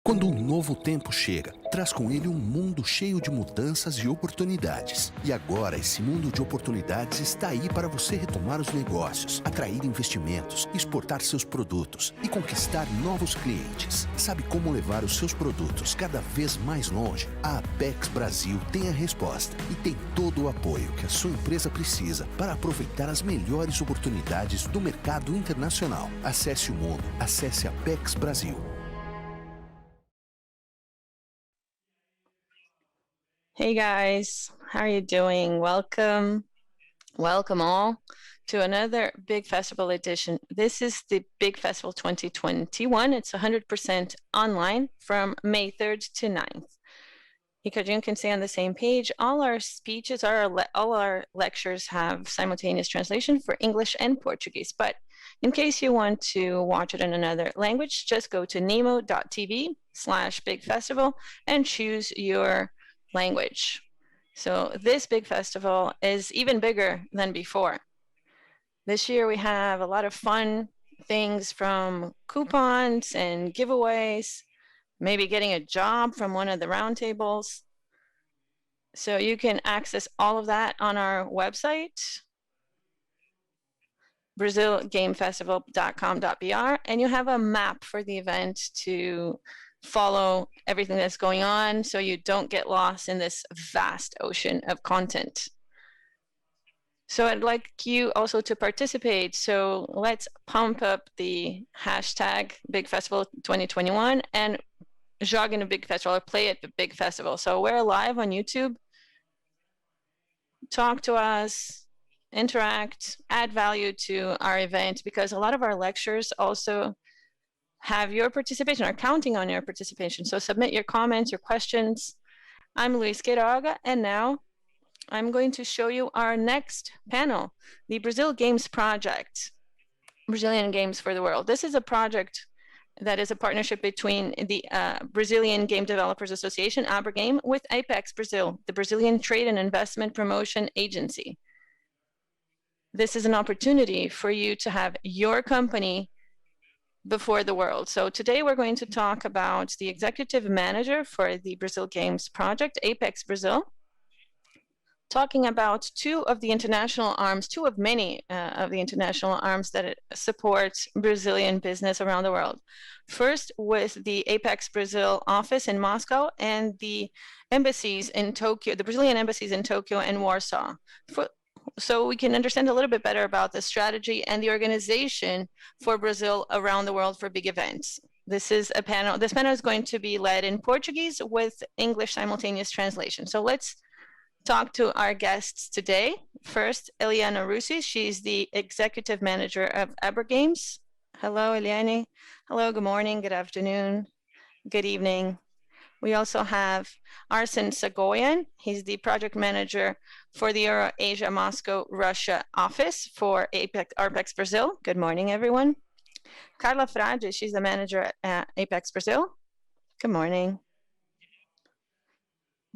Quando um novo tempo chega, traz com ele um mundo cheio de mudanças e oportunidades. E agora esse mundo de oportunidades está aí para você retomar os negócios, atrair investimentos, exportar seus produtos e conquistar novos clientes. Sabe como levar os seus produtos cada vez mais longe? A Apex-Brasil tem a resposta e tem todo o apoio que a sua empresa precisa para aproveitar as melhores oportunidades do mercado internacional. Acesse o mundo, acesse Apex-Brasil. Hey guys, how are you doing? Welcome all to another Big Festival edition. This is the Big Festival 2021. It's 100% online from May 3rd to 9th. Ricardinho can say on the same page, all our speeches, all our lectures have simultaneous translation for English and Portuguese. But in case you want to watch it in another language, just go to nemo.tv/bigfestival and choose your language. So this big festival is even bigger than before. This year we have a lot of fun things, from coupons and giveaways, maybe getting a job from one of the roundtables. So you can access all of that on our website, brazilgamefestival.com.br, and you have a map for the event to follow everything that's going on so you don't get lost in this vast ocean of content. So I'd like you also to participate. So let's pump up the hashtag Big Festival 2021 and jog in a Big Festival, or play at the Big Festival. So we're live on YouTube. Talk to us, interact, add value to our event, because a lot of our lectures also have your participation, are counting on your participation. So submit your comments, your questions. I'm Luis Queiroga, and now I'm going to show you our next panel, the Brazil Games Project, Brazilian Games for the World. This is a project that is a partnership between the Brazilian Game Developers Association, Abragames, with Apex-Brasil, the Brazilian Trade and Investment Promotion Agency. This is an opportunity for you to have your company before the world. So today we're going to talk about the executive manager for the Brazil Games Project, Apex-Brasil, talking about two of many of the international arms that support Brazilian business around the world. First, with the Apex-Brasil office in Moscow and the embassies in Tokyo, the Brazilian embassies in Tokyo and Warsaw. So we can understand a little bit better about the strategy and the organization for Brazil around the world for big events. This panel is going to be led in Portuguese with English simultaneous translation. So let's talk to our guests today. First, Eliana Russi. She's the executive manager of Abragames. Hello, Eliane. Hello, good morning, good afternoon, good evening. We also have Arsen Sagoyan. He's the project manager for the Euro-Asia Moscow, Russia office for Apex-Brasil. Good morning, everyone. Carla Frade, she's the manager at Apex-Brasil. Good morning.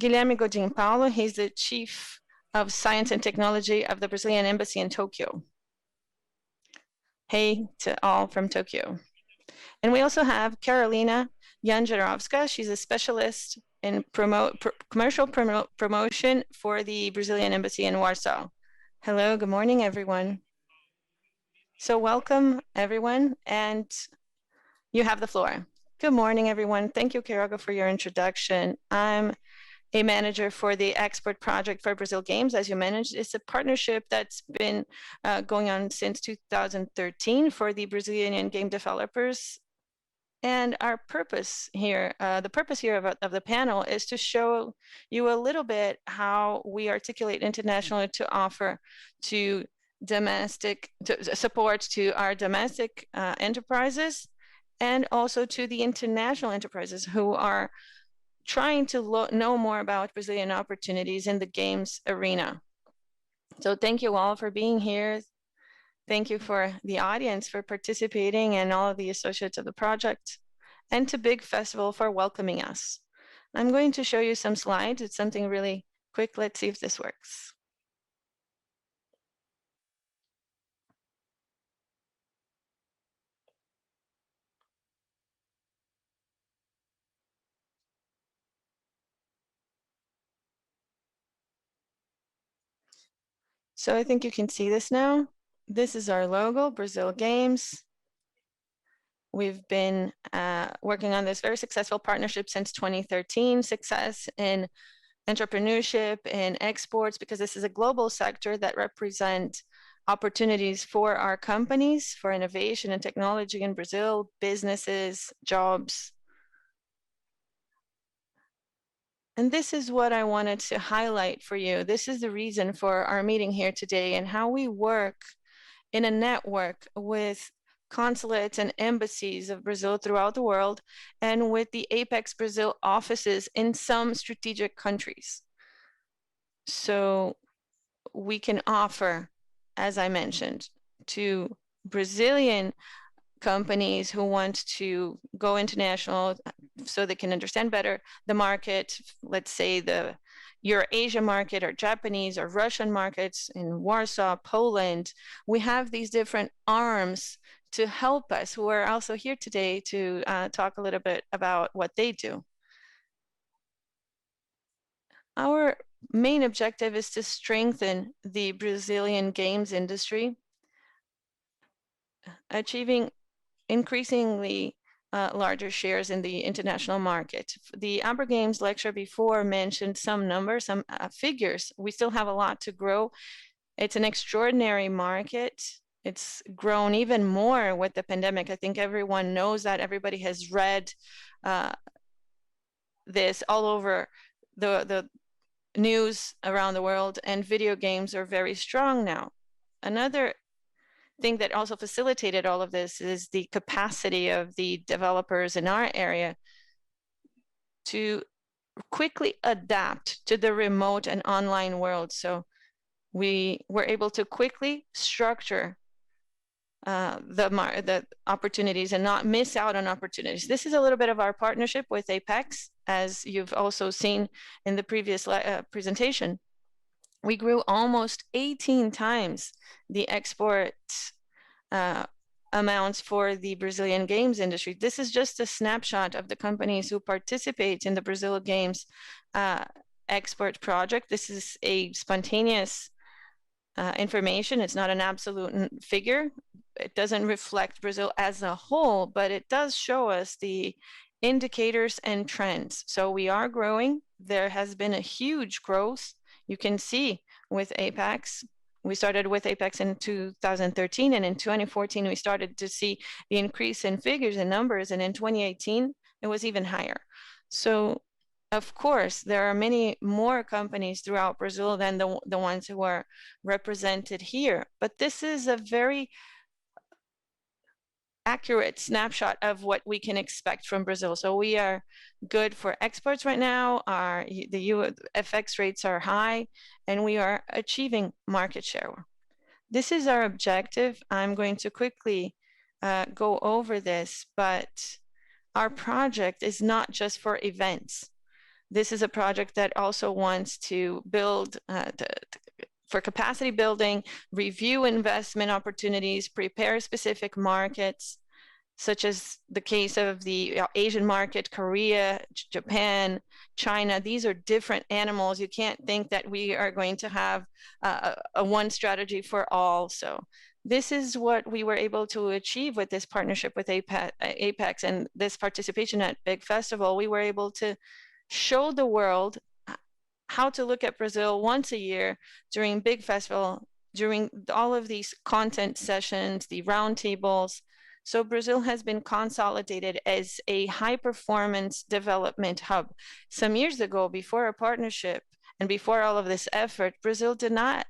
Guilherme Godin Paulo, he's the Chief of Science and Technology of the Brazilian Embassy in Tokyo. Hey to all from Tokyo. And we also have Karolina Janjarowska. She's a specialist in commercial promotion for the Brazilian Embassy in Warsaw. Hello, good morning, everyone. So welcome, everyone, and you have the floor. Good morning, everyone. Thank you, Queiroga, for your introduction. I'm a manager for the export project for Brazil Games. As you managed, it's a partnership that's been going on since 2013 for the Brazilian game developers. And our purpose here, the purpose here of the panel, is to show you a little bit how we articulate internationally to offer to support to our domestic enterprises, and also to the international enterprises who are trying to know more about Brazilian opportunities in the games arena. So thank you all for being here. Thank you for the audience for participating, and all of the associates of the project, and to Big Festival for welcoming us. I'm going to show you some slides. It's something really quick. Let's see if this works. So I think you can see this now. This is our logo, Brazil Games. We've been working on this very successful partnership since 2013, success in entrepreneurship and exports, because this is a global sector that represent opportunities for our companies, for innovation and technology in Brazil, businesses, jobs. And this is what I wanted to highlight for you. This is the reason for our meeting here today and how we work in a network with consulates and embassies of Brazil throughout the world, and with the Apex-Brasil offices in some strategic countries. So we can offer, as I mentioned, to Brazilian companies who want to go international so they can understand better the market, let's say the Eurasia market or Japanese or Russian markets in Warsaw, Poland. We have these different arms to help us, who are also here today to talk a little bit about what they do. Our main objective is to strengthen the Brazilian games industry, achieving increasingly larger shares in the international market. The Abragames lecture before mentioned some numbers, some figures. We still have a lot to grow. It's an extraordinary market. It's grown even more with the pandemic. I think everyone knows that. Everybody has read this all over the news around the world, and video games are very strong now. Another thing that also facilitated all of this is the capacity of the developers in our area to quickly adapt to the remote and online world. So we were able to quickly structure the opportunities and not miss out on opportunities. This is a little bit of our partnership with Apex, as you've also seen in the previous presentation. We grew almost 18 times the export amounts for the Brazilian games industry. This is just a snapshot of the companies who participate in the Brazil Games export project. This is a spontaneous information. It's not an absolute figure. It doesn't reflect Brazil as a whole, but it does show us the indicators and trends. So we are growing. There has been a huge growth. You can see with Apex. We started with Apex in 2013, and in 2014, we started to see the increase in figures and numbers, and in 2018, it was even higher. So, of course, there are many more companies throughout Brazil than the ones who are represented here, but this is a very accurate snapshot of what we can expect from Brazil. So we are good for exports right now. The FX rates are high, and we are achieving market share. This is our objective. I'm going to quickly go over this, but our project is not just for events. This is a project that also wants to build for capacity building, review investment opportunities, prepare specific markets, such as the case of the Asian market, Korea, Japan, China. These are different animals. You can't think that we are going to have a one strategy for all. So this is what we were able to achieve with this partnership with Apex and this participation at Big Festival. We were able to show the world how to look at Brazil once a year during Big Festival, during all of these content sessions, the roundtables. So Brazil has been consolidated as a high-performance development hub. Some years ago, before our partnership and before all of this effort, Brazil did not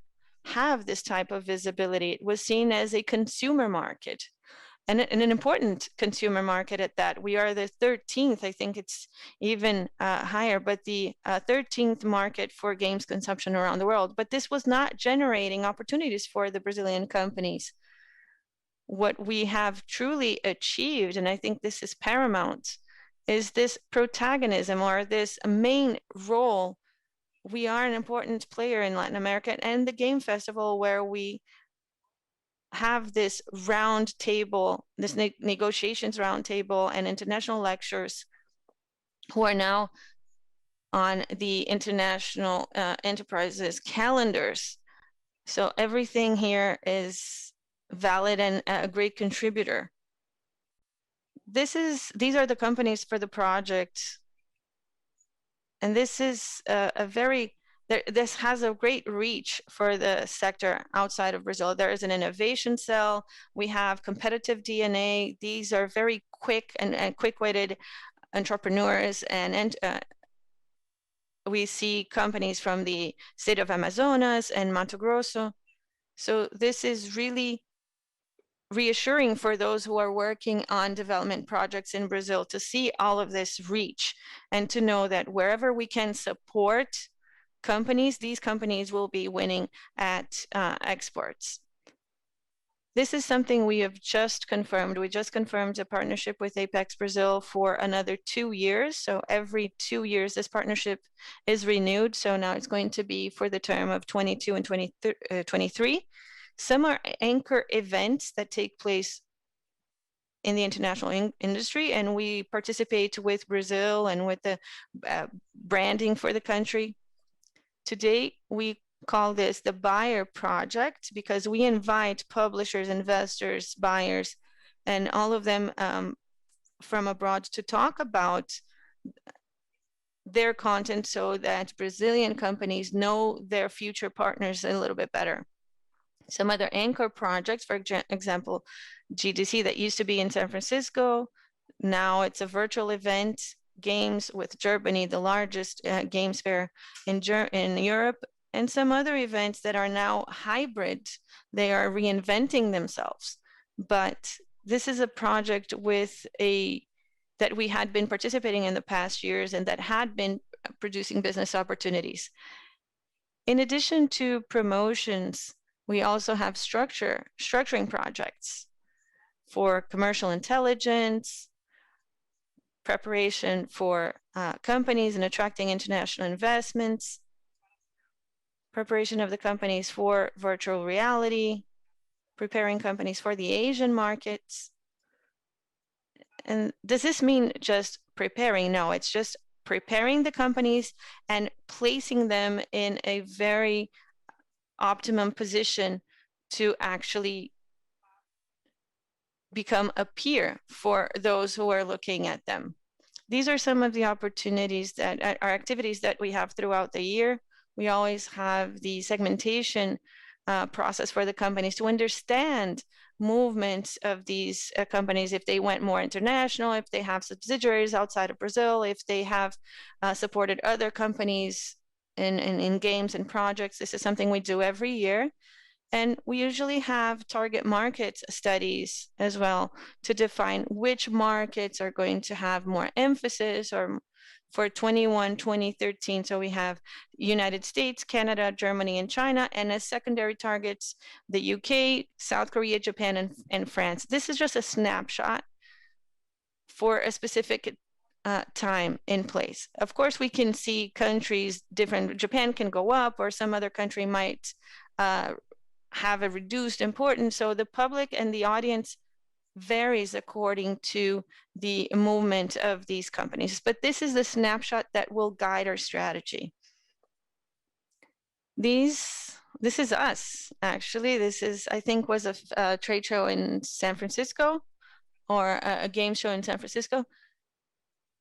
have this type of visibility. It was seen as a consumer market, and an important consumer market at that. We are the 13th, I think it's even higher, but the 13th market for games consumption around the world. But this was not generating opportunities for the Brazilian companies. What we have truly achieved, and I think this is paramount, is this protagonism, or this main role. We are an important player in Latin America and the Game Festival, where we have this round table, this negotiations round table, and international lectures who are now on the international enterprises calendars. So everything here is valid and a great contributor. These are the companies for the project, and this is this has a great reach for the sector outside of Brazil. There is an innovation cell. We have competitive DNA. These are very quick and quick-witted entrepreneurs, and we see companies from the state of Amazonas and Mato Grosso. So this is really reassuring for those who are working on development projects in Brazil to see all of this reach and to know that wherever we can support companies, these companies will be winning at exports. This is something we have just confirmed. We just confirmed a partnership with Apex-Brasil for another 2 years. So every 2 years, this partnership is renewed. So now it's going to be for the term of 22 and 23. Some are anchor events that take place in the international industry, and we participate with Brazil and with the branding for the country. Today, we call this the buyer project because we invite publishers, investors, buyers, and all of them from abroad to talk about their content so that Brazilian companies know their future partners a little bit better. Some other anchor projects, for example, GDC that used to be in San Francisco, now it's a virtual event, Games with Germany, the largest games fair in Europe, and some other events that are now hybrid. They are reinventing themselves. But this is a project that we had been participating in the past years and that had been producing business opportunities. In addition to promotions, we also have structuring projects for commercial intelligence, preparation for companies and attracting international investments, preparation of the companies for virtual reality, preparing companies for the Asian markets. And does this mean just preparing? No, it's just preparing the companies and placing them in a very optimum position to actually become a peer for those who are looking at them. These are some of the opportunities that are activities that we have throughout the year. We always have the segmentation process for the companies to understand movements of these companies, if they went more international, if they have subsidiaries outside of Brazil, if they have supported other companies in games and projects. This is something we do every year. And we usually have target market studies as well to define which markets are going to have more emphasis or for 2013. So we have United States, Canada, Germany, and China, and as secondary targets, the UK, South Korea, Japan, and France. This is just a snapshot for a specific time in place. Of course, we can see countries different. Japan can go up, or some other country might have a reduced importance. So the public and the audience varies according to the movement of these companies. But this is the snapshot that will guide our strategy. This is us, actually. This is, I think, was a trade show in San Francisco, or a game show in San Francisco.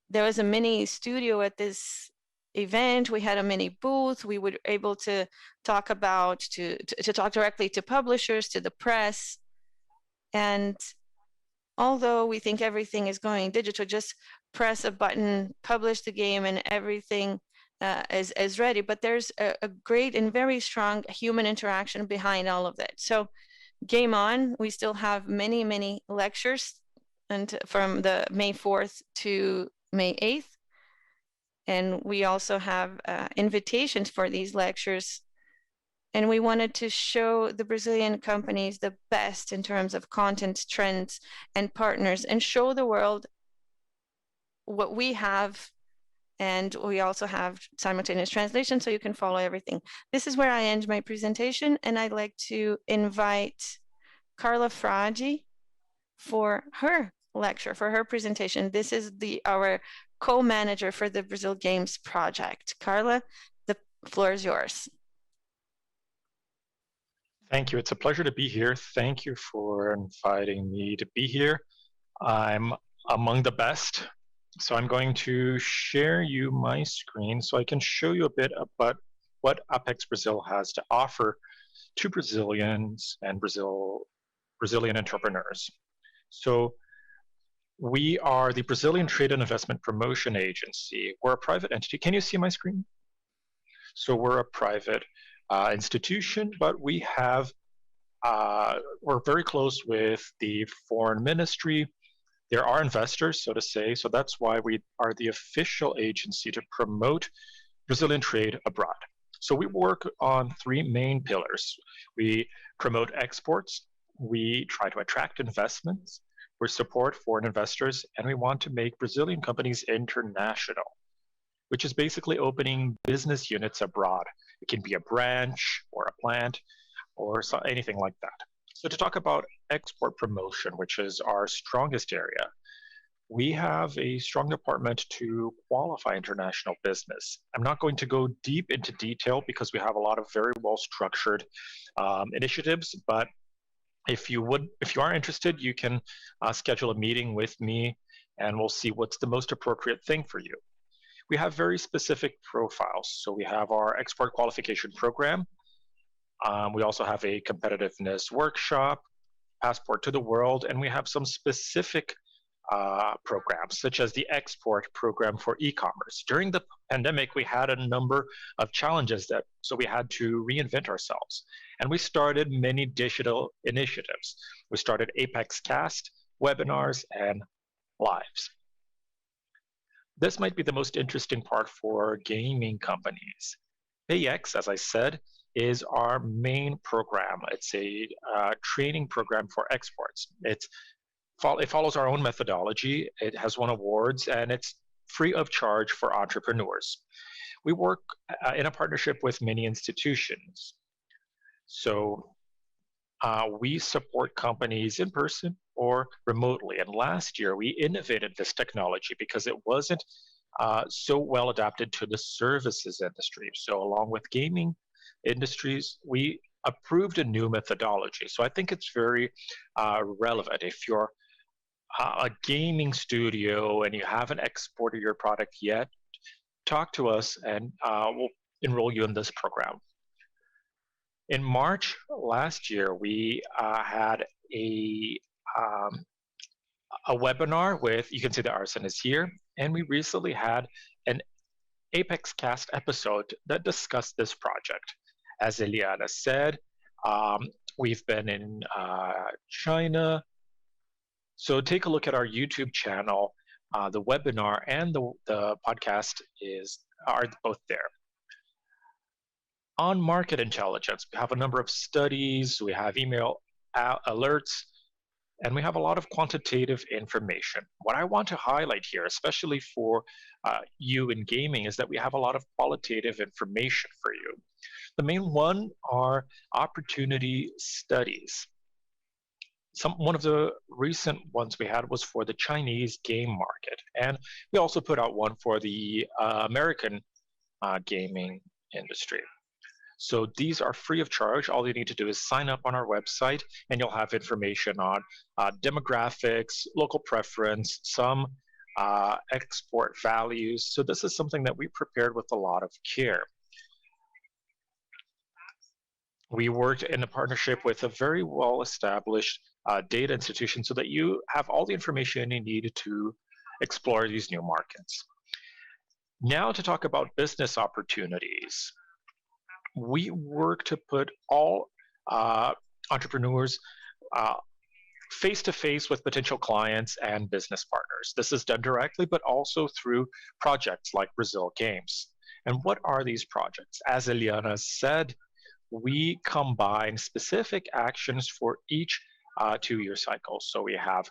There was a mini studio at this event. We had a mini booth. We were able to talk about, to talk directly to publishers, to the press. And although we think everything is going digital, just press a button, publish the game, and everything is ready. But there's a great and very strong human interaction behind all of that. So game on, we still have many, many lectures, and from the May 4th to May 8th. And we also have invitations for these lectures. And we wanted to show the Brazilian companies the best in terms of content, trends, and partners, and show the world what we have. And we also have simultaneous translation, so you can follow everything. This is where I end my presentation, and I'd like to invite Carla Frade for her lecture, for her presentation. This is our co-manager for the Brazil Games project. Carla, the floor is yours. Thank you. It's a pleasure to be here. Thank you for inviting me to be here. I'm among the best. So I'm going to share you my screen so I can show you a bit about what Apex Brazil has to offer to Brazilians and Brazilian entrepreneurs. So we are the Brazilian Trade and Investment Promotion Agency. We're a private entity. Can you see my screen? So we're a private institution, but we have we're very close with the foreign ministry. There are investors, so to say, so that's why we are the official agency to promote Brazilian trade abroad. So we work on three main pillars. We promote exports, we try to attract investments, we support foreign investors, and we want to make Brazilian companies international, which is basically opening business units abroad. It can be a branch or a plant or anything like that. So to talk about export promotion, which is our strongest area, we have a strong department to qualify international business. I'm not going to go deep into detail because we have a lot of very well structured initiatives, but if you are interested, you can schedule a meeting with me and we'll see what's the most appropriate thing for you. We have very specific profiles. So we have our export qualification program. We also have a competitiveness workshop, passport to the world, and we have some specific programs, such as the export program for e-commerce. During the pandemic, we had a number of challenges so we had to reinvent ourselves. And we started many digital initiatives. We started Apex Cast, webinars, and lives. This might be the most interesting part for gaming companies. PayX, as I said, is our main program. It's a training program for exports. It follows our own methodology. It has won awards, and it's free of charge for entrepreneurs. We work in a partnership with many institutions. So we support companies in person or remotely. And last year, we innovated this technology because it wasn't so well adapted to the services industry. So along with gaming industries, we approved a new methodology. So I think it's very relevant. If you're a gaming studio and you haven't exported your product yet, talk to us and we'll enroll you in this program. In March last year, we had a webinar with, you can see the arson is here, and we recently had an Apex Cast episode that discussed this project. As Eliana said, we've been in China. So take a look at our YouTube channel. The webinar and the podcast are both there. On market intelligence, we have a number of studies, we have email alerts, and we have a lot of quantitative information. What I want to highlight here, especially for you in gaming, is that we have a lot of qualitative information for you. The main one are opportunity studies. One of the recent ones we had was for the Chinese game market, and we also put out one for the American gaming industry. So these are free of charge. All you need to do is sign up on our website, and you'll have information on demographics, local preference, some export values. So this is something that we prepared with a lot of care. We worked in a partnership with a very well-established data institution so that you have all the information you need to explore these new markets. Now to talk about business opportunities. We work to put all entrepreneurs face-to-face with potential clients and business partners. This is done directly, but also through projects like Brazil Games. And what are these projects? As Eliana said, we combine specific actions for each 2-year cycle. So we have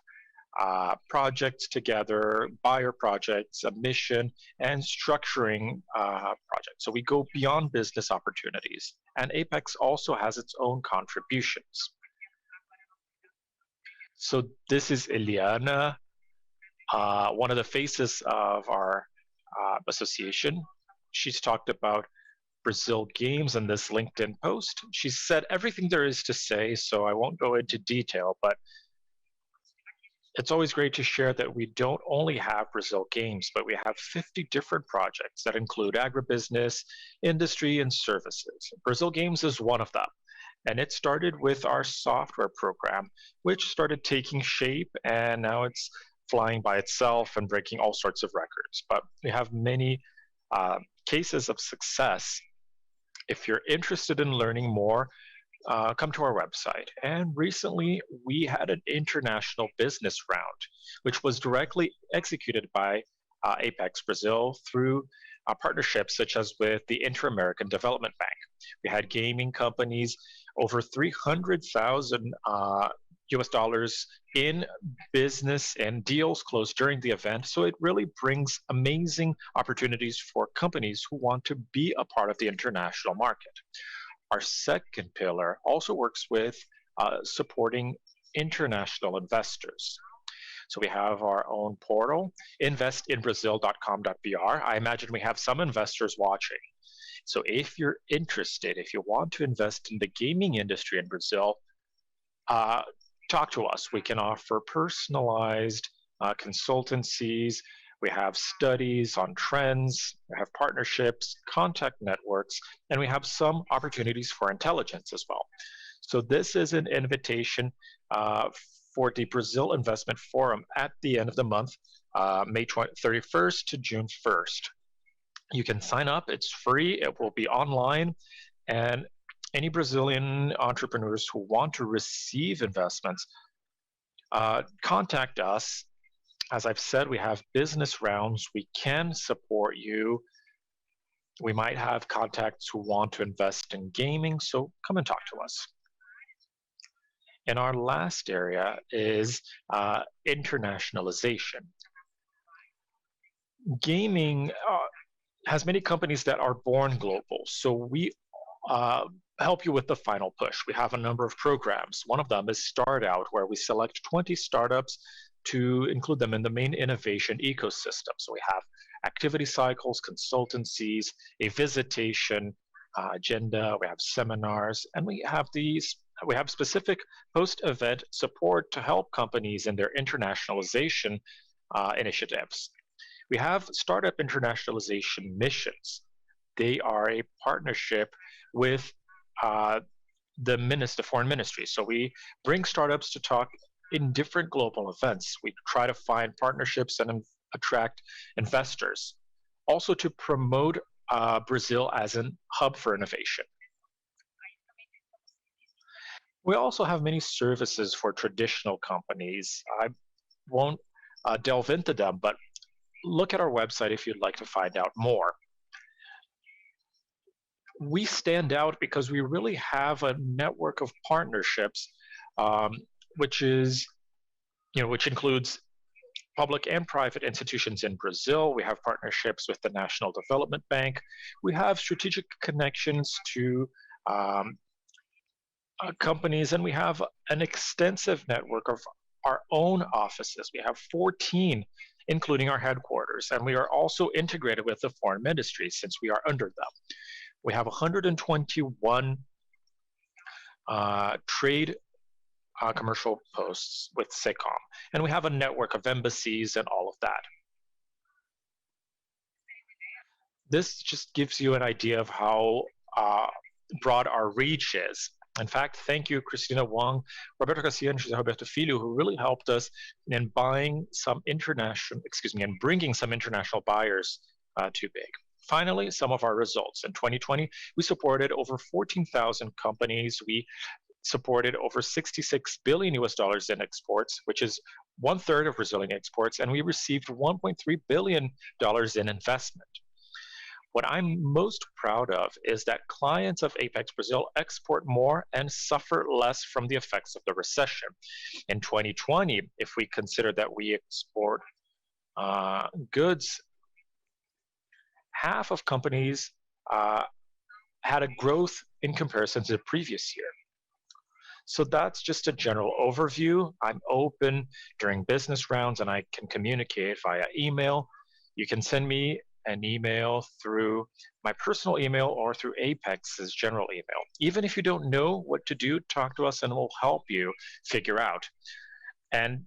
projects together, buyer projects, a mission, and structuring projects. So we go beyond business opportunities. And Apex also has its own contributions. So this is Eliana, one of the faces of our association. She's talked about Brazil Games in this LinkedIn post. She said everything there is to say, so I won't go into detail, but it's always great to share that we don't only have Brazil Games, but we have 50 different projects that include agribusiness, industry, and services. Brazil Games is one of them. And it started with our software program, which started taking shape, and now it's flying by itself and breaking all sorts of records. But we have many cases of success. If you're interested in learning more, come to our website. And recently, we had an international business round, which was directly executed by Apex-Brasil through partnerships such as with the Inter-American Development Bank. We had gaming companies, over 300,000 US dollars in business and deals closed during the event. So it really brings amazing opportunities for companies who want to be a part of the international market. Our second pillar also works with supporting international investors. So we have our own portal, investinbrazil.com.br. I imagine we have some investors watching. So if you're interested, if you want to invest in the gaming industry in Brazil, talk to us. We can offer personalized consultancies. We have studies on trends, we have partnerships, contact networks, and we have some opportunities for intelligence as well. So this is an invitation for the Brazil Investment Forum at the end of the month, May 31st to June 1st. You can sign up, it's free, it will be online, and any Brazilian entrepreneurs who want to receive investments, contact us. As I've said, we have business rounds. We can support you. We might have contacts who want to invest in gaming, so come and talk to us. And our last area is internationalization. Gaming has many companies that are born global, so we help you with the final push. We have a number of programs. One of them is Start Out, where we select 20 startups to include them in the main innovation ecosystem. So we have activity cycles, consultancies, a visitation agenda, we have seminars, and we have specific post-event support to help companies in their internationalization initiatives. We have startup internationalization missions. They are a partnership with the foreign ministry. So we bring startups to talk in different global events. We try to find partnerships and attract investors. Also to promote Brazil as a hub for innovation. We also have many services for traditional companies. I won't delve into them, but look at our website if you'd like to find out more. We stand out because we really have a network of partnerships, which includes public and private institutions in Brazil. We have partnerships with the National Development Bank. We have strategic connections to companies, and we have an extensive network of our own offices. We have 14, including our headquarters, and we are also integrated with the foreign ministry since we are under them. We have 121 trade commercial posts with SECOM, and we have a network of embassies and all of that. This just gives you an idea of how broad our reach is. In fact, thank you, Cristina Wong, Roberto Garcia, and José Roberto Filho, who really helped us in bringing some international buyers to BIG. Finally, some of our results. In 2020, we supported over 14,000 companies. We supported over $66 billion in exports, which is 1/3 of Brazilian exports, and we received $1.3 billion in investment. What I'm most proud of is that clients of Apex-Brasil export more and suffer less from the effects of the recession. In 2020, if we consider that we export goods, half of companies had a growth in comparison to the previous year. So that's just a general overview. I'm open during business rounds and I can communicate via email. You can send me an email through my personal email or through Apex's general email. Even if you don't know what to do, talk to us and we'll help you figure out. And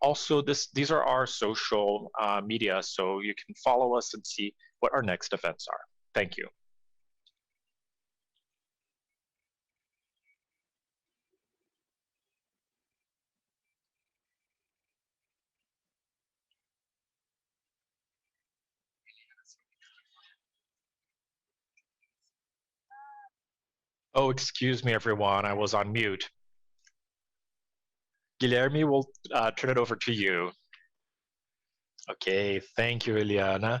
also, these are our social media, so you can follow us and see what our next events are. Thank you. Oh, excuse me, everyone. I was on mute. Guilherme, we'll turn it over to you. Okay, thank you, Eliana.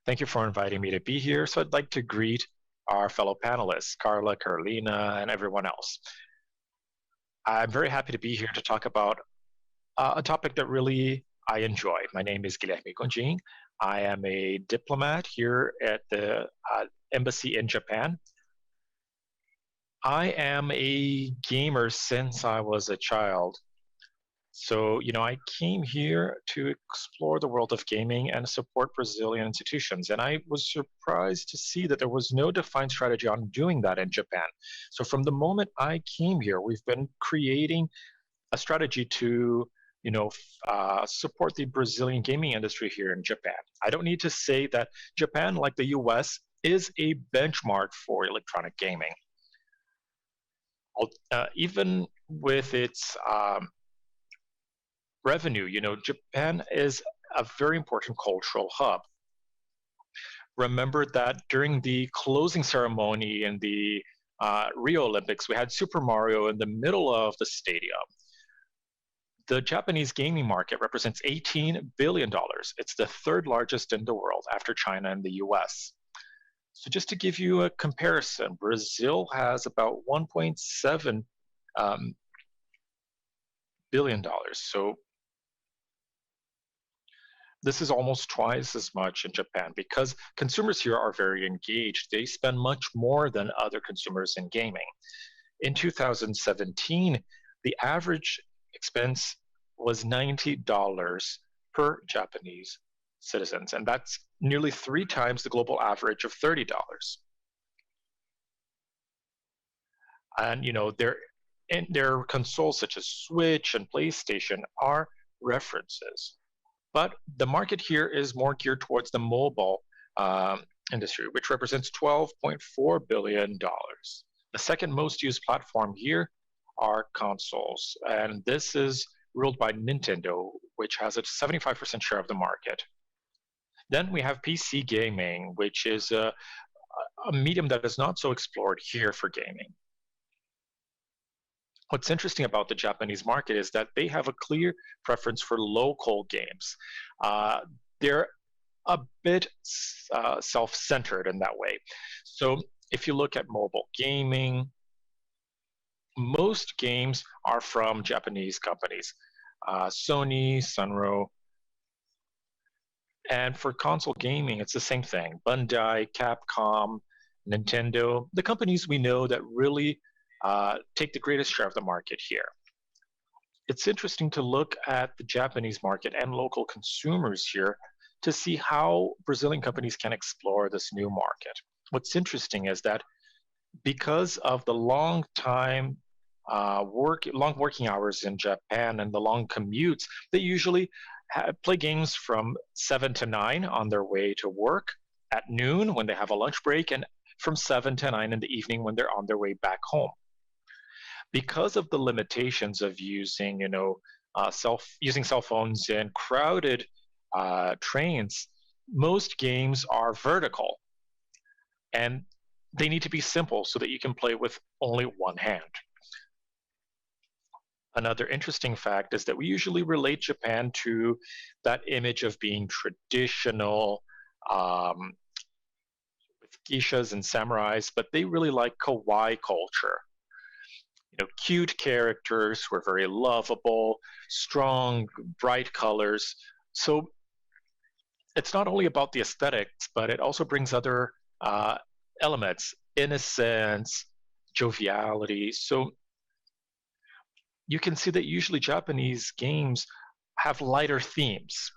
Thank you for inviting me to be here. So I'd like to greet our fellow panelists, Carla, Carolina, and everyone else. I'm very happy to be here to talk about a topic that really I enjoy. My name is Guilherme Gondim. I am a diplomat here at the embassy in Japan. I am a gamer since I was a child. So, I came here to explore the world of gaming and support Brazilian institutions. And I was surprised to see that there was no defined strategy on doing that in Japan. So from the moment I came here, we've been creating a strategy to support the Brazilian gaming industry here in Japan. I don't need to say that Japan, like the US, is a benchmark for electronic gaming. Even with its revenue, Japan is a very important cultural hub. Remember that during the closing ceremony in the Rio Olympics, we had Super Mario in the middle of the stadium. The Japanese gaming market represents $18 billion. It's the third largest in the world after China and the US. So just to give you a comparison, Brazil has about $1.7 billion. So this is almost twice as much in Japan because consumers here are very engaged. They spend much more than other consumers in gaming. In 2017, the average expense was $90 per Japanese citizens, and that's nearly 3 times the global average of $30. And their consoles such as Switch and PlayStation are references. But the market here is more geared towards the mobile industry, which represents $12.4 billion. The second most used platform here are consoles, and this is ruled by Nintendo, which has a 75% share of the market. Then we have PC gaming, which is a medium that is not so explored here for gaming. What's interesting about the Japanese market is that they have a clear preference for local games. They're a bit self-centered in that way. So if you look at mobile gaming, most games are from Japanese companies, Sony, Sunro. And for console gaming, it's the same thing. Bandai, Capcom, Nintendo, the companies we know that really take the greatest share of the market here. It's interesting to look at the Japanese market and local consumers here to see how Brazilian companies can explore this new market. What's interesting is that because of the long working hours in Japan and the long commutes, they usually play games from 7 to 9 on their way to work, at noon when they have a lunch break, and from 7 to 9 in the evening when they're on their way back home. Because of the limitations of using, using cell phones in crowded trains, most games are vertical, and they need to be simple so that you can play with only one hand. Another interesting fact is that we usually relate Japan to that image of being traditional, with geishas and samurais, but they really like kawaii culture. Cute characters who are very lovable, strong, bright colors. So it's not only about the aesthetics, but it also brings other elements, innocence, joviality. So you can see that usually Japanese games have lighter themes.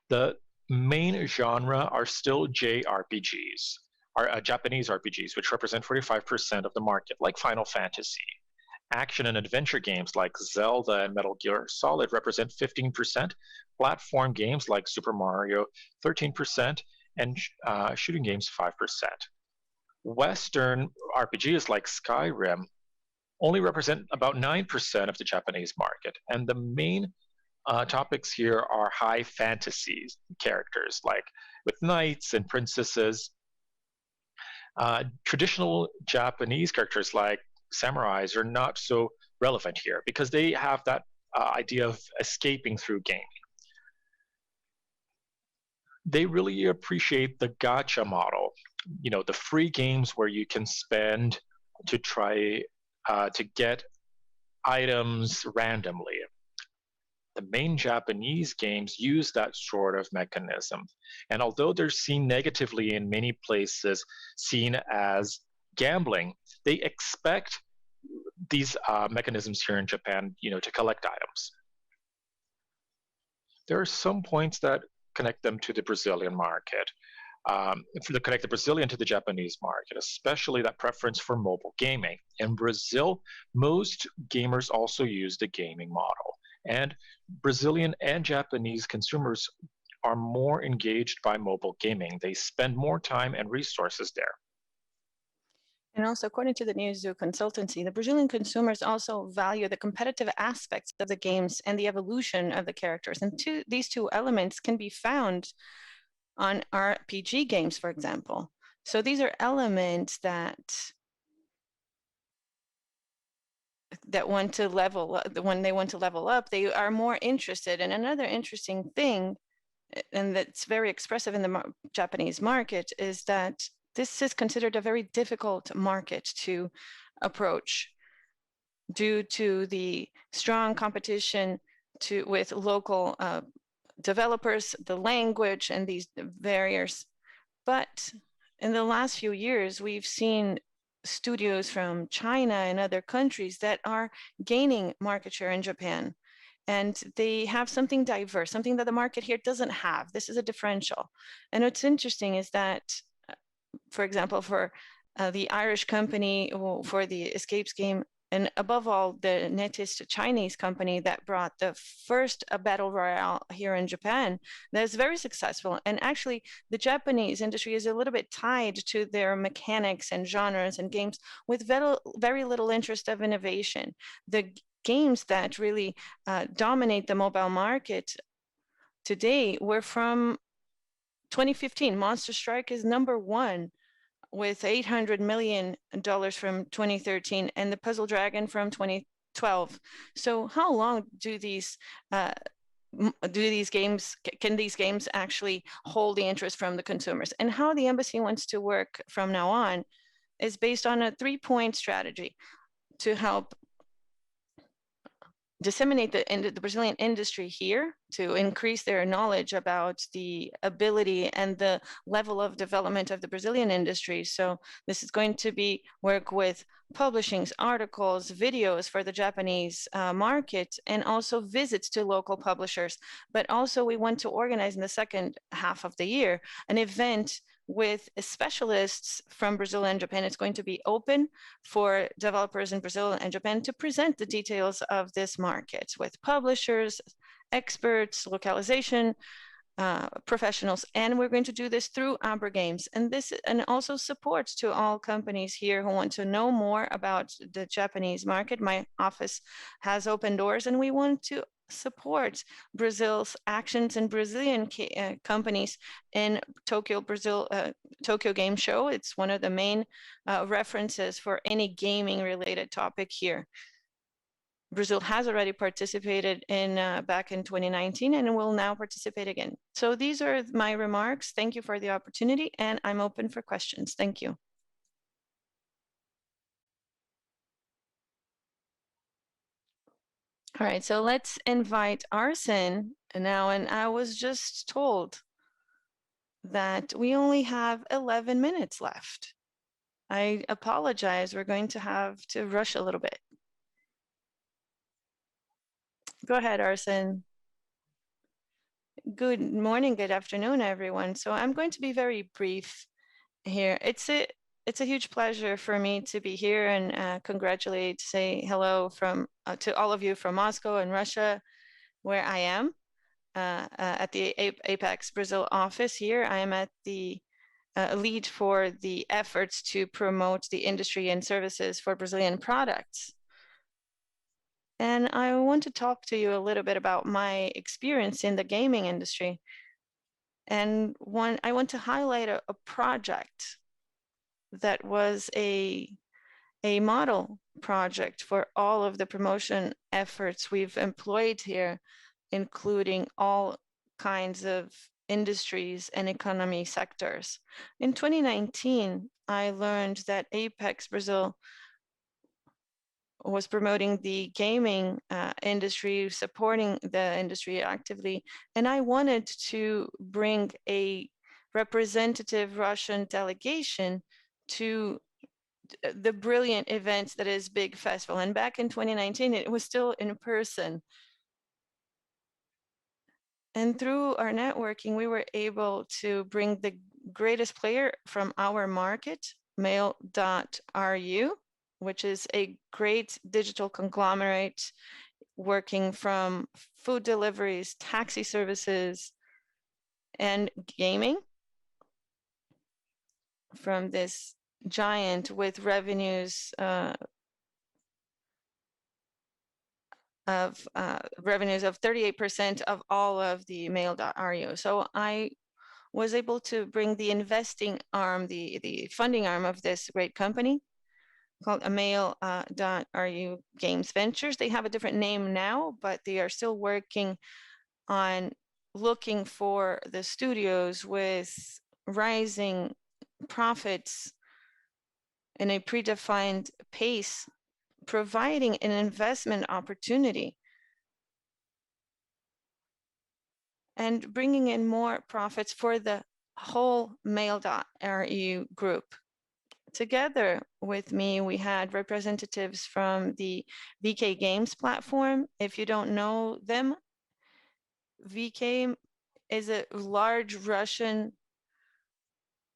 The main genre are still JRPGs, Japanese RPGs, which represent 45% of the market, like Final Fantasy. Action and adventure games like Zelda and Metal Gear Solid represent 15%, platform games like Super Mario 13%, and shooting games 5%. Western RPGs like Skyrim only represent about 9% of the Japanese market, and the main topics here are high fantasy characters, like with knights and princesses. Traditional Japanese characters like samurais are not so relevant here because they have that idea of escaping through gaming. They really appreciate the gacha model, the free games where you can spend to try to get items randomly. The main Japanese games use that sort of mechanism. And although they're seen negatively in many places, seen as gambling, they expect these mechanisms here in Japan, to collect items. There are some points that connect them to the Brazilian market. Connect the Brazilian to the Japanese market, especially that preference for mobile gaming. In Brazil, most gamers also use the gaming model. And Brazilian and Japanese consumers are more engaged by mobile gaming. They spend more time and resources there. And also, according to the Newzoo consultancy, the Brazilian consumers also value the competitive aspects of the games and the evolution of the characters. And these two elements can be found on RPG games, for example. So these are elements that want to level up. When they want to level up, they are more interested. And another interesting thing, and that's very expressive in the Japanese market, is that this is considered a very difficult market to approach due to the strong competition with local developers, the language, and these barriers. But in the last few years, we've seen studios from China and other countries that are gaining market share in Japan. And they have something diverse, something that the market here doesn't have. This is a differential. And what's interesting is that, for example, for the Irish company for the Escapes game, and above all, the Netist Chinese company that brought the first battle royale here in Japan, that's very successful. And actually, the Japanese industry is a little bit tied to their mechanics and genres and games with very little interest of innovation. The games that really dominate the mobile market today were from 2015. Monster Strike is #1 with $800 million from 2013, and the Puzzle Dragon from 2012. So how long do these games, can these games actually hold the interest from the consumers? And how the embassy wants to work from now on is based on a 3-point strategy to help disseminate the Brazilian industry here, to increase their knowledge about the ability and the level of development of the Brazilian industry. So this is going to be work with publishings, articles, videos for the Japanese market, and also visits to local publishers. But also we want to organize in the second half of the year an event with specialists from Brazil and Japan. It's going to be open for developers in Brazil and Japan to present the details of this market with publishers, experts, localization professionals. And we're going to do this through Abragames. And also support to all companies here who want to know more about the Japanese market. My office has open doors, and we want to support Brazil's actions and Brazilian companies in Tokyo Game Show. It's one of the main references for any gaming related topic here. Brazil has already participated in back in 2019 and will now participate again. So these are my remarks. Thank you for the opportunity, and I'm open for questions. Thank you. All right, so let's invite Arsen now. And I was just told that we only have 11 minutes left. I apologize. We're going to have to rush a little bit. Go ahead, Arsen. Good morning, good afternoon, everyone. So I'm going to be very brief here. It's a huge pleasure for me to be here and say hello from to all of you from Moscow and Russia, where I am at the Apex-Brasil office here. I am at the lead for the efforts to promote the industry and services for Brazilian products. And I want to talk to you a little bit about my experience in the gaming industry. And I want to highlight a project that was a model project for all of the promotion efforts we've employed here, including all kinds of industries and economy sectors. In 2019, I learned that Apex Brazil was promoting the gaming industry, supporting the industry actively, and I wanted to bring a representative Russian delegation to the brilliant event that is Big Festival. And back in 2019, it was still in person. And through our networking, we were able to bring the greatest player from our market, Mail.ru, which is a great digital conglomerate working from food deliveries, taxi services, and gaming, from this giant with revenues of 38% of all of the Mail.ru. So I was able to bring the investing arm, the funding arm of this great company called Mail.ru Games Ventures. They have a different name now, but they are still working on looking for the studios with rising profits in a predefined pace, providing an investment opportunity and bringing in more profits for the whole Mail.ru group. Together with me, we had representatives from the VK Games platform. If you don't know them, VK is a large Russian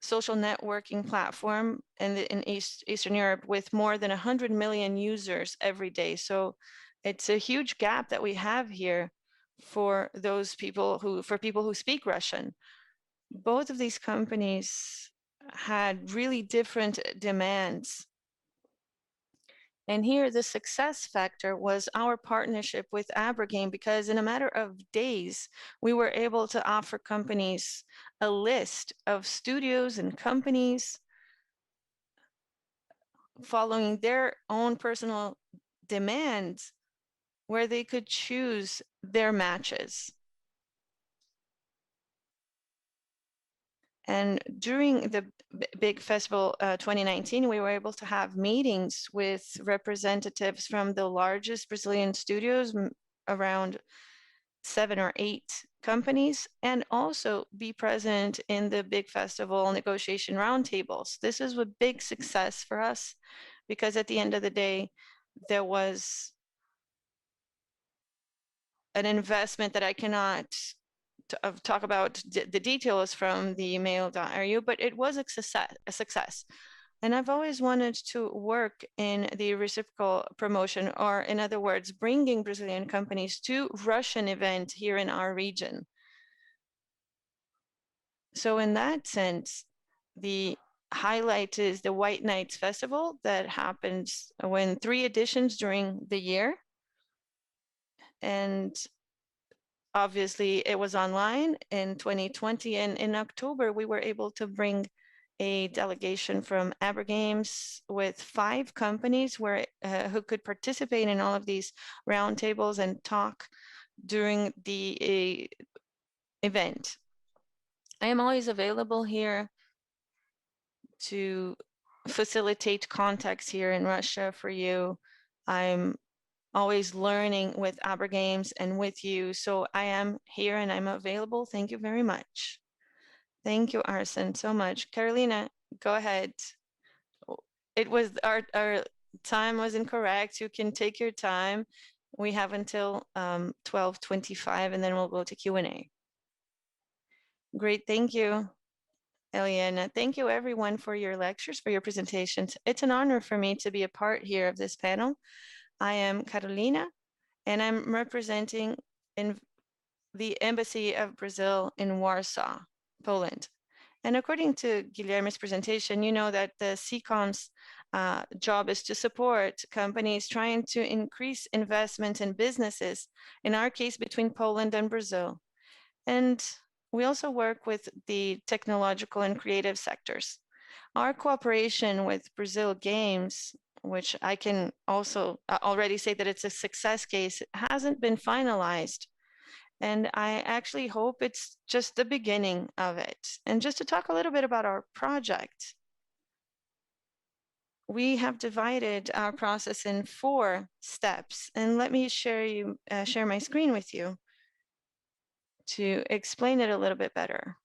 social networking platform in Eastern Europe with more than 100 million users every day. So it's a huge gap that we have here for people who speak Russian. Both of these companies had really different demands. And here the success factor was our partnership with Abragames, because in a matter of days, we were able to offer companies a list of studios and companies following their own personal demands where they could choose their matches. And during the Big Festival 2019, we were able to have meetings with representatives from the largest Brazilian studios, around 7 or 8 companies, and also be present in the Big Festival negotiation roundtables. This is a big success for us because at the end of the day, there was an investment that I cannot talk about the details from the Mail.ru, but it was a success. And I've always wanted to work in the reciprocal promotion, or in other words, bringing Brazilian companies to Russian event here in our region. So in that sense, the highlight is the White Nights Festival that happens when 3 editions during the year. And obviously, it was online in 2020, and in October, we were able to bring a delegation from Abragames with 5 companies who could participate in all of these roundtables and talk during the event. I am always available here to facilitate contacts here in Russia for you. I'm always learning with Abragames and with you. So I am here and I'm available. Thank you very much. Thank you, Arsen, so much. Carolina, go ahead. It was our time was incorrect. You can take your time. We have until 12:25 and then we'll go to Q&A. Great, thank you, Eliana. Thank you everyone for your lectures, for your presentations. It's an honor for me to be a part here of this panel. I am Carolina, and I'm representing in the Embassy of Brazil in Warsaw, Poland. And according to Guilherme's presentation, you know that the CCOM's job is to support companies trying to increase investment in businesses, in our case, between Poland and Brazil. And we also work with the technological and creative sectors. Our cooperation with Brazil Games, which I can also already say that it's a success case, hasn't been finalized. And I actually hope it's just the beginning of it. And just to talk a little bit about our project, we have divided our process in 4 steps. And let me share my screen with you to explain it a little bit better.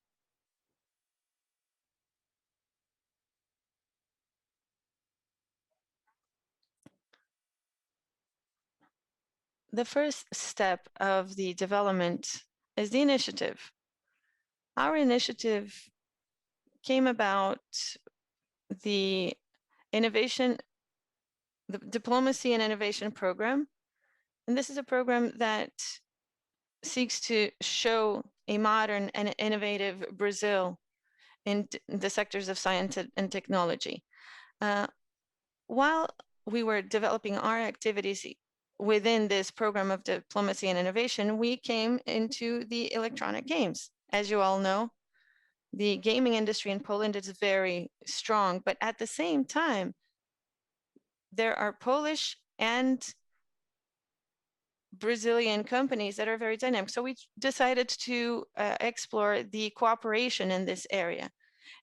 The first step of the development is the initiative. Our initiative came about the innovation, the Diplomacy and Innovation Program. And this is a program that seeks to show a modern and innovative Brazil in the sectors of science and technology. While we were developing our activities within this program of diplomacy and innovation, we came into the electronic games. As you all know, the gaming industry in Poland is very strong, but at the same time, there are Polish and Brazilian companies that are very dynamic. So we decided to explore the cooperation in this area.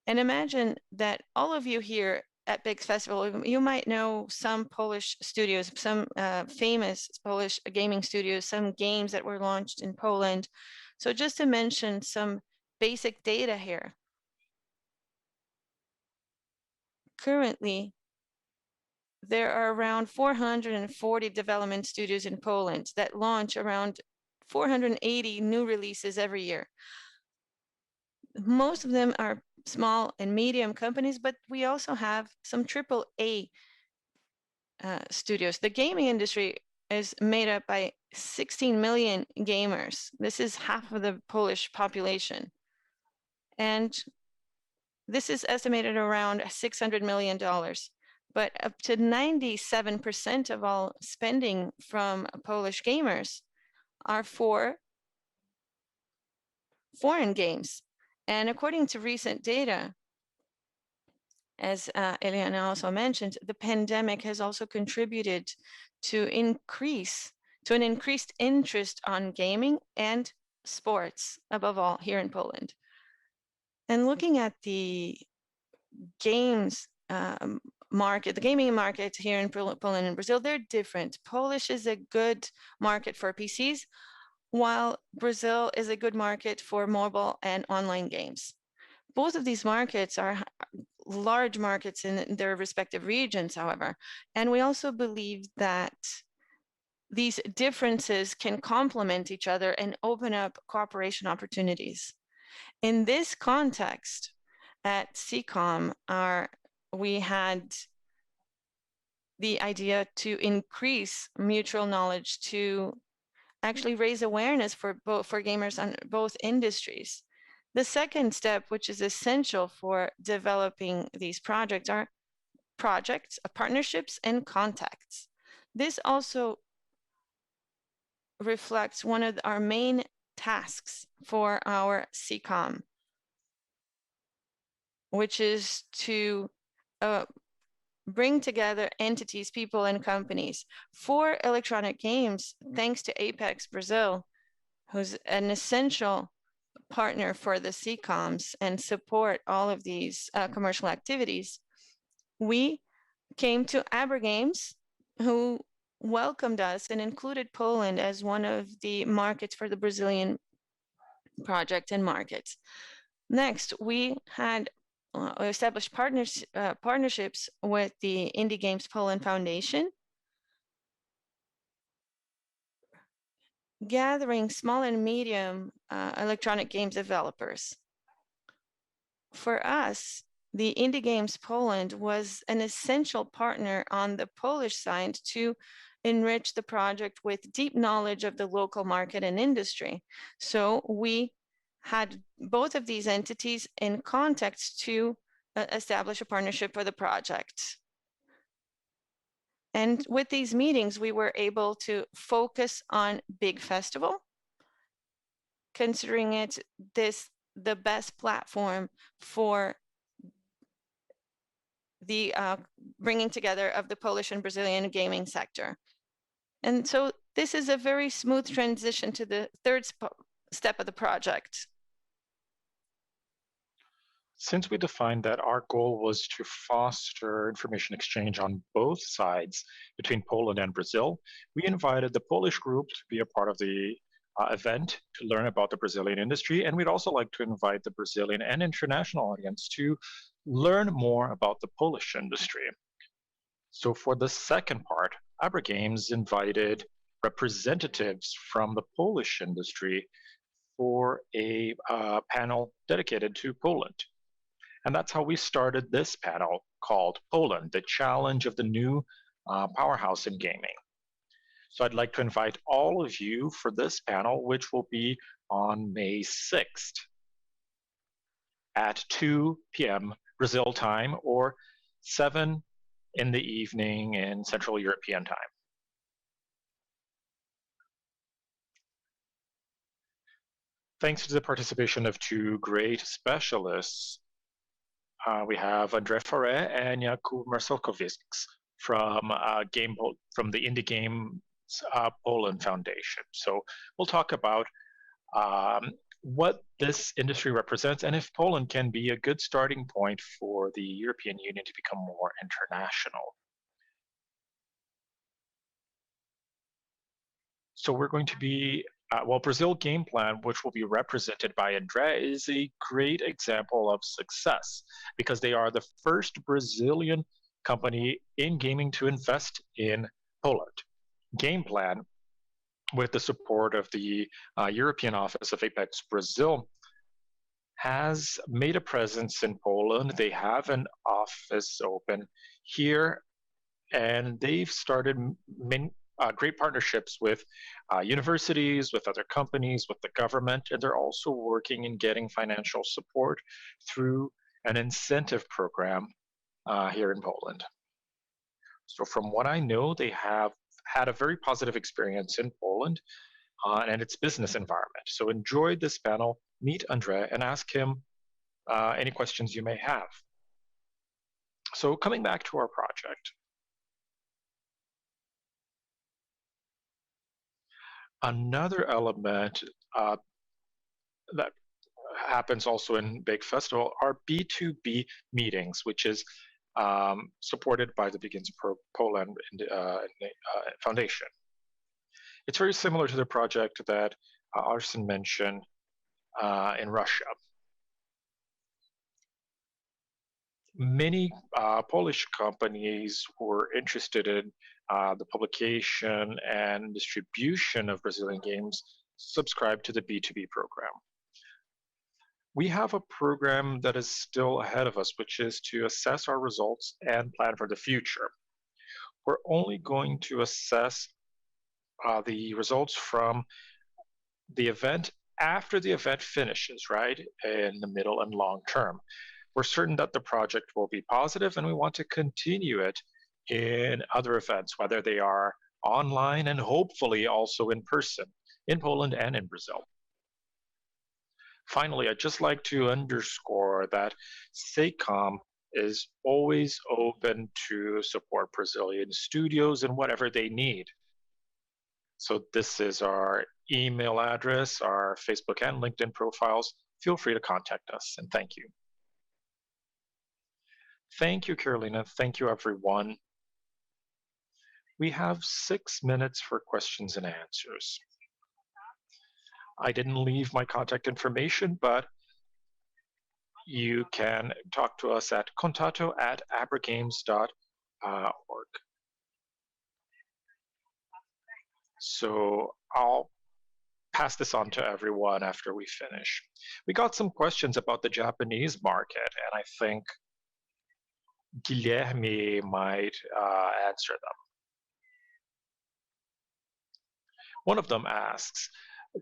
And imagine that all of you here at Big Festival, you might know some Polish studios, some famous Polish gaming studios, some games that were launched in Poland. So just to mention some basic data here. Currently, there are around 440 development studios in Poland that launch around 480 new releases every year. Most of them are small and medium companies, but we also have some AAA studios. The gaming industry is made up by 16 million gamers. This is half of the Polish population. And this is estimated around $600 million. But up to 97% of all spending from Polish gamers are for foreign games. And according to recent data, as Eliana also mentioned, the pandemic has also contributed to an increased interest on gaming and sports, above all here in Poland. And looking at the games market, the gaming market here in Poland and Brazil, they're different. Polish is a good market for PCs, while Brazil is a good market for mobile and online games. Both of these markets are large markets in their respective regions, however, and we also believe that these differences can complement each other and open up cooperation opportunities. In this context, at CCOM, we had the idea to increase mutual knowledge, to actually raise awareness for gamers on both industries. The second step, which is essential for developing these projects, are partnerships, and contacts. This also reflects one of our main tasks for our CCOM, which is to bring together entities, people, and companies. For electronic games, thanks to Apex-Brasil, who's an essential partner for the CCOMs and support all of these commercial activities, we came to Abragames, who welcomed us and included Poland as one of the markets for the Brazilian project and markets. Next, we had established partnerships with the Indie Games Poland Foundation, gathering small and medium electronic games developers. For us, the Indie Games Poland was an essential partner on the Polish side to enrich the project with deep knowledge of the local market and industry. So we had both of these entities in contact to establish a partnership for the project. And with these meetings, we were able to focus on Big Festival, considering it the best platform for the bringing together of the Polish and Brazilian gaming sector. And so this is a very smooth transition to the third step of the project. Since we defined that our goal was to foster information exchange on both sides between Poland and Brazil, we invited the Polish group to be a part of the event to learn about the Brazilian industry, and we'd also like to invite the Brazilian and international audience to learn more about the Polish industry. So for the second part, Abragames invited representatives from the Polish industry for a panel dedicated to Poland. And that's how we started this panel called Poland, the Challenge of the New Powerhouse in Gaming. So I'd like to invite all of you for this panel, which will be on May 6th at 2 p.m. Brazil time or 7 in the evening in Central European time. Thanks to the participation of two great specialists, we have André Foré and Jakub Marcelkowics from the Indie Games Poland Foundation. So we'll talk about what this industry represents and if Poland can be a good starting point for the European Union to become more international. So we're going to be Brazil Game Plan, which will be represented by André, is a great example of success because they are the first Brazilian company in gaming to invest in Poland. Game Plan, with the support of the European office of Apex-Brasil, has made a presence in Poland. They have an office open here, and they've started great partnerships with universities, with other companies, with the government, and they're also working in getting financial support through an incentive program here in Poland. So from what I know, they have had a very positive experience in Poland and its business environment. So enjoy this panel, meet André, and ask him any questions you may have. So coming back to our project. Another element that happens also in Big Festival are B2B meetings, which is supported by the Begins Poland Foundation. It's very similar to the project that Arsen mentioned in Russia. Many Polish companies were interested in the publication and distribution of Brazilian games subscribed to the B2B program. We have a program that is still ahead of us, which is to assess our results and plan for the future. We're only going to assess the results from the event after the event finishes, right, in the middle and long term. We're certain that the project will be positive and we want to continue it in other events, whether they are online and hopefully also in person, in Poland and in Brazil. Finally, I'd just like to underscore that SACOM is always open to support Brazilian studios in whatever they need. So this is our email address, our Facebook and LinkedIn profiles. Feel free to contact us, and thank you. Thank you, Carolina. Thank you, everyone. We have 6 minutes for questions and answers. I didn't leave my contact information, but you can talk to us at contato@abragames.org. So I'll pass this on to everyone after we finish. We got some questions about the Japanese market, and I think Guilherme might answer them. One of them asks,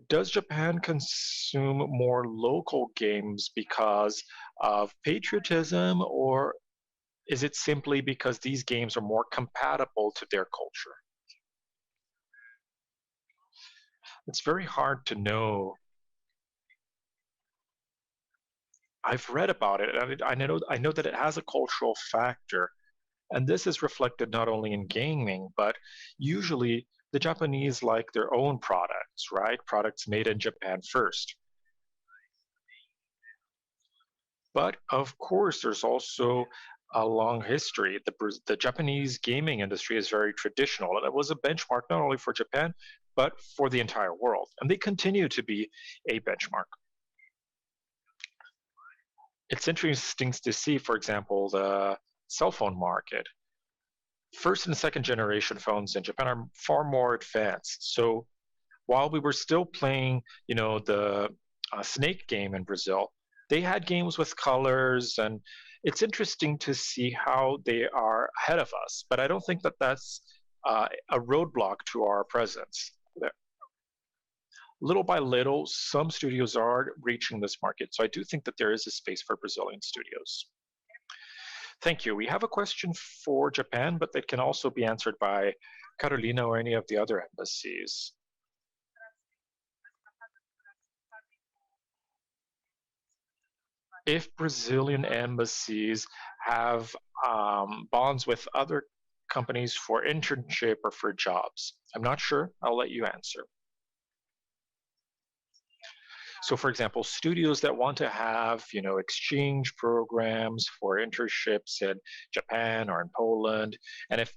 does Japan consume more local games because of patriotism, or is it simply because these games are more compatible to their culture? It's very hard to know. I've read about it, and I know that it has a cultural factor, and this is reflected not only in gaming, but usually the Japanese like their own products, right? Products made in Japan first. But of course, there's also a long history. The Japanese gaming industry is very traditional, and it was a benchmark not only for Japan, but for the entire world. And they continue to be a benchmark. It's interesting to see, for example, the cell phone market. First and second generation phones in Japan are far more advanced. So while we were still playing, the snake game in Brazil, they had games with colors, and it's interesting to see how they are ahead of us. But I don't think that that's a roadblock to our presence. Little by little, some studios are reaching this market. So I do think that there is a space for Brazilian studios. Thank you. We have a question for Japan, but that can also be answered by Carolina or any of the other embassies. If Brazilian embassies have bonds with other companies for internship or for jobs, I'm not sure. I'll let you answer. So for example, studios that want to have, exchange programs for internships in Japan or in Poland, and if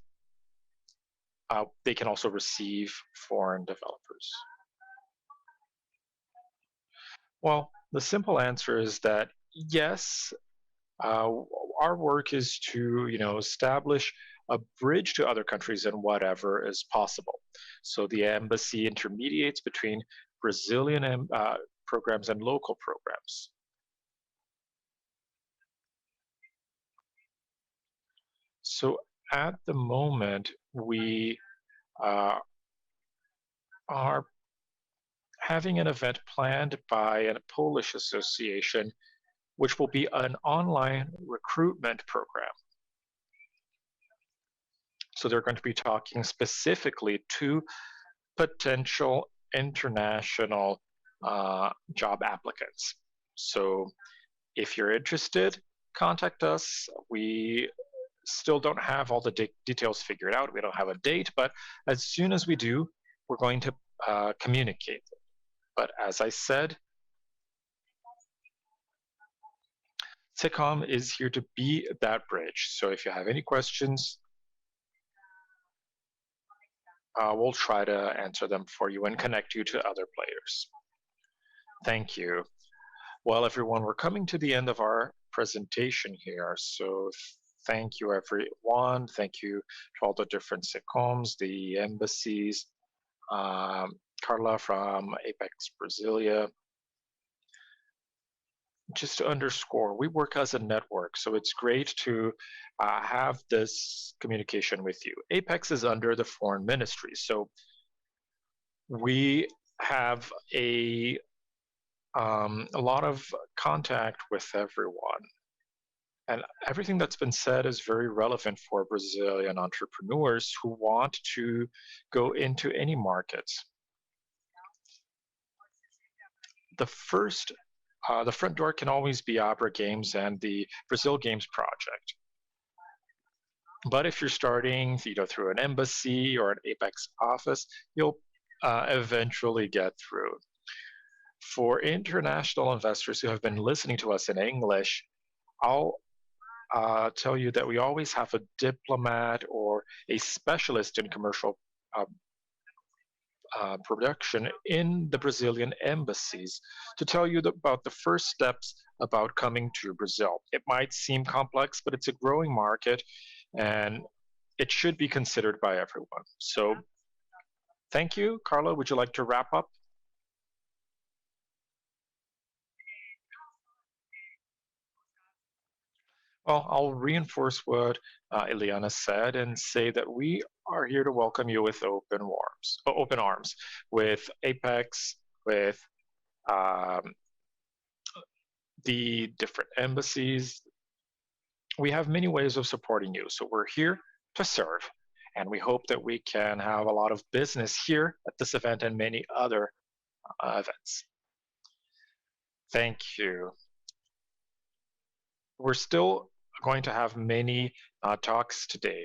they can also receive foreign developers. Well, the simple answer is that yes, our work is to, establish a bridge to other countries in whatever is possible. So the embassy intermediates between Brazilian programs and local programs. So at the moment, we are having an event planned by a Polish association, which will be an online recruitment program. So they're going to be talking specifically to potential international job applicants. So if you're interested, contact us. We still don't have all the details figured out. We don't have a date, but as soon as we do, we're going to communicate. But as I said, SECOM is here to be that bridge. So if you have any questions, we'll try to answer them for you and connect you to other players. Thank you. Well, everyone, we're coming to the end of our presentation here. So thank you, everyone. Thank you to all the different SECOMs, the embassies, Carla from Apex-Brasilia. Just to underscore, we work as a network, so it's great to have this communication with you. Apex is under the Foreign Ministry, so we have a lot of contact with everyone. And everything that's been said is very relevant for Brazilian entrepreneurs who want to go into any markets. The front door can always be Abragames and the Brazil Games project. But if you're starting, through an embassy or an Apex office, you'll eventually get through. For international investors who have been listening to us in English, I'll tell you that we always have a diplomat or a specialist in commercial production in the Brazilian embassies to tell you about the first steps about coming to Brazil. It might seem complex, but it's a growing market and it should be considered by everyone. So thank you. Carla, would you like to wrap up? Well, I'll reinforce what Ileana said and say that we are here to welcome you with open arms, with Apex, with um, the different embassies. We have many ways of supporting you, so we're here to serve. And we hope that we can have a lot of business here at this event and many other events. Thank you. We're still going to have many talks today.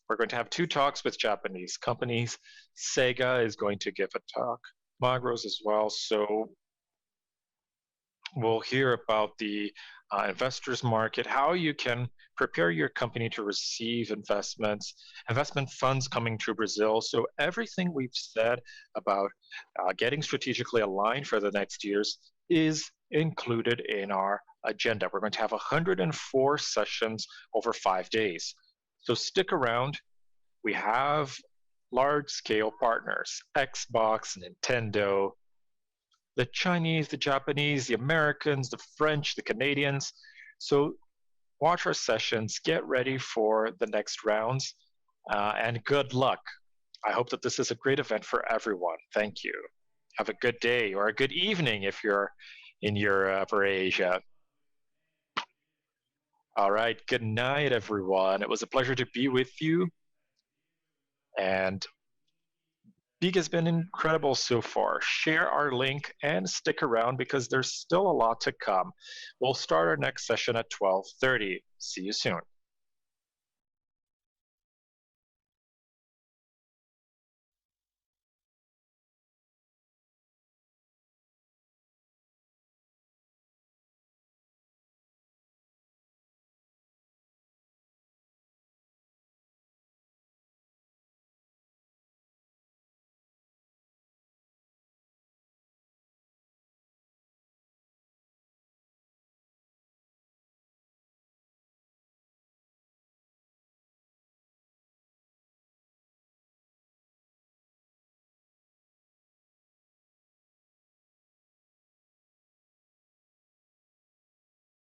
We're going to have 2 talks with Japanese companies. Sega is going to give a talk, Magros as well. So we'll hear about the investors market, how you can prepare your company to receive investment funds coming to Brazil. So everything we've said about getting strategically aligned for the next years is included in our agenda. We're going to have 104 sessions over 5 days. So stick around. We have large-scale partners, Xbox, Nintendo, the Chinese, the Japanese, the Americans, the French, the Canadians. So watch our sessions, get ready for the next rounds, and good luck. I hope that this is a great event for everyone. Thank you. Have a good day or a good evening if you're in Europe or Asia. All right, good night, everyone. It was a pleasure to be with you. And Beak has been incredible so far. Share our link and stick around because there's still a lot to come. We'll start our next session at 12:30. See you soon.